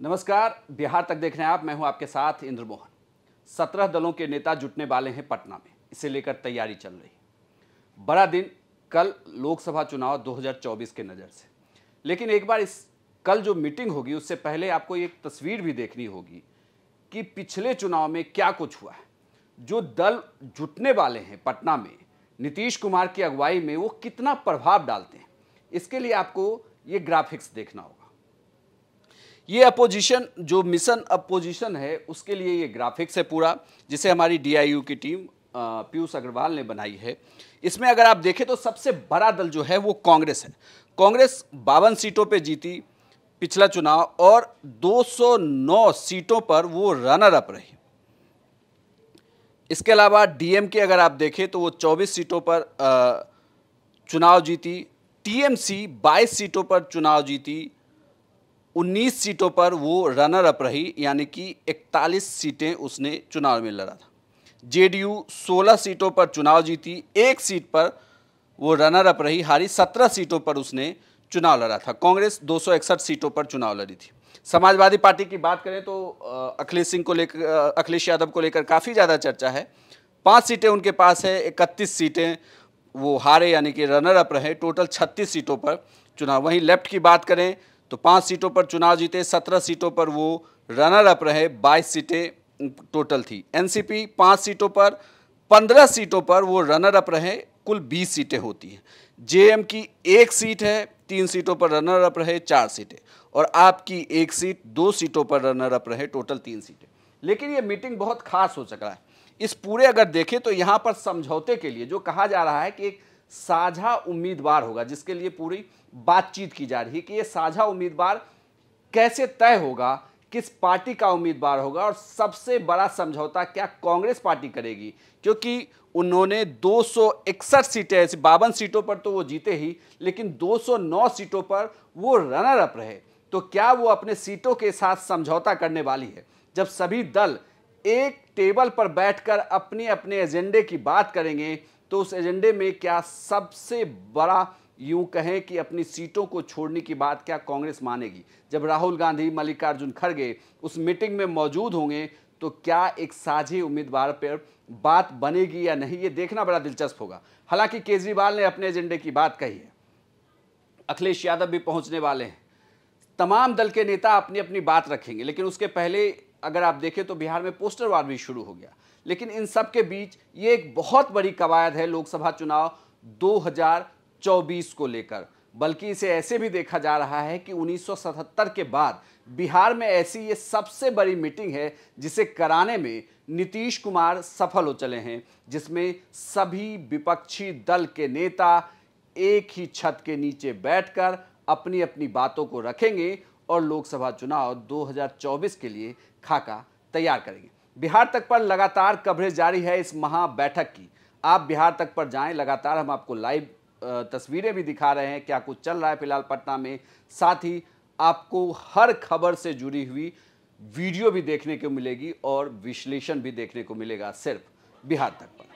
नमस्कार, बिहार तक देख रहे हैं आप। मैं हूं आपके साथ इंद्र मोहन। 17 दलों के नेता जुटने वाले हैं पटना में। इसे लेकर तैयारी चल रही है। बड़ा दिन कल लोकसभा चुनाव 2024 के नज़र से। लेकिन एक बार इस कल जो मीटिंग होगी उससे पहले आपको एक तस्वीर भी देखनी होगी कि पिछले चुनाव में क्या कुछ हुआ है। जो दल जुटने वाले हैं पटना में नीतीश कुमार की अगुवाई में, वो कितना प्रभाव डालते हैं, इसके लिए आपको ये ग्राफिक्स देखना होगा। ये अपोजिशन जो मिशन अपोजिशन है उसके लिए ये ग्राफिक्स है पूरा, जिसे हमारी डीआईयू की टीम पीयूष अग्रवाल ने बनाई है। इसमें अगर आप देखें तो सबसे बड़ा दल जो है वो कांग्रेस है। कांग्रेस 52 सीटों पे जीती पिछला चुनाव और 209 सीटों पर वो रनर अप रही। इसके अलावा डीएमके अगर आप देखें तो वो 24 सीटों पर चुनाव जीती। टीएमसी 22 सीटों पर चुनाव जीती। 19 सीटों पर वो रनर अप रही, यानी कि 41 सीटें उसने चुनाव में लड़ा था। जेडीयू 16 सीटों पर चुनाव जीती, एक सीट पर वो रनर अप रही, हारी। 17 सीटों पर उसने चुनाव लड़ा था। कांग्रेस 261 सीटों पर चुनाव लड़ी थी। समाजवादी पार्टी की बात करें तो अखिलेश यादव को लेकर काफ़ी ज़्यादा चर्चा है। 5 सीटें उनके पास है, 31 सीटें वो हारे, यानी कि रनर अप रहे। टोटल 36 सीटों पर चुनाव। वहीं लेफ्ट की बात करें तो 5 सीटों पर चुनाव जीते, 17 सीटों पर वो रनर अप रहे, 22 सीटें टोटल थी। एनसीपी 5 सीटों पर, 15 सीटों पर वो रनर अप रहे, कुल 20 सीटें होती हैं। जेएम की 1 सीट है, 3 सीटों पर रनर अप रहे, 4 सीटें। और आपकी 1 सीट, 2 सीटों पर रनर अप रहे, टोटल 3 सीटें। लेकिन ये मीटिंग बहुत खास हो सका है। इस पूरे अगर देखें तो यहाँ पर समझौते के लिए जो कहा जा रहा है कि एक साझा उम्मीदवार होगा, जिसके लिए पूरी बातचीत की जा रही है कि ये साझा उम्मीदवार कैसे तय होगा, किस पार्टी का उम्मीदवार होगा, और सबसे बड़ा समझौता क्या कांग्रेस पार्टी करेगी, क्योंकि उन्होंने 261 सीटें ऐसी, 52 सीटों पर तो वो जीते ही, लेकिन 209 सीटों पर वो रनर अप रहे। तो क्या वो अपने सीटों के साथ समझौता करने वाली है? जब सभी दल एक टेबल पर बैठकर अपने अपने एजेंडे की बात करेंगे तो उस एजेंडे में क्या सबसे बड़ा, यूं कहें कि अपनी सीटों को छोड़ने की बात क्या कांग्रेस मानेगी? जब राहुल गांधी, मल्लिकार्जुन खड़गे उस मीटिंग में मौजूद होंगे तो क्या एक साझे उम्मीदवार पर बात बनेगी या नहीं, ये देखना बड़ा दिलचस्प होगा। हालांकि केजरीवाल ने अपने एजेंडे की बात कही है, अखिलेश यादव भी पहुंचने वाले हैं, तमाम दल के नेता अपनी अपनी बात रखेंगे। लेकिन उसके पहले अगर आप देखें तो बिहार में पोस्टर वार भी शुरू हो गया। लेकिन इन सब के बीच ये एक बहुत बड़ी कवायद है लोकसभा चुनाव 2024 को लेकर। बल्कि इसे ऐसे भी देखा जा रहा है कि 1977 के बाद बिहार में ऐसी ये सबसे बड़ी मीटिंग है जिसे कराने में नीतीश कुमार सफल हो चले हैं, जिसमें सभी विपक्षी दल के नेता एक ही छत के नीचे बैठकर अपनी अपनी बातों को रखेंगे और लोकसभा चुनाव 2024 के लिए खाका तैयार करेंगे। बिहार तक पर लगातार कवरेज जारी है इस महा बैठक की। आप बिहार तक पर जाएं, लगातार हम आपको लाइव तस्वीरें भी दिखा रहे हैं क्या कुछ चल रहा है फिलहाल पटना में। साथ ही आपको हर खबर से जुड़ी हुई वीडियो भी देखने को मिलेगी और विश्लेषण भी देखने को मिलेगा सिर्फ बिहार तक पर।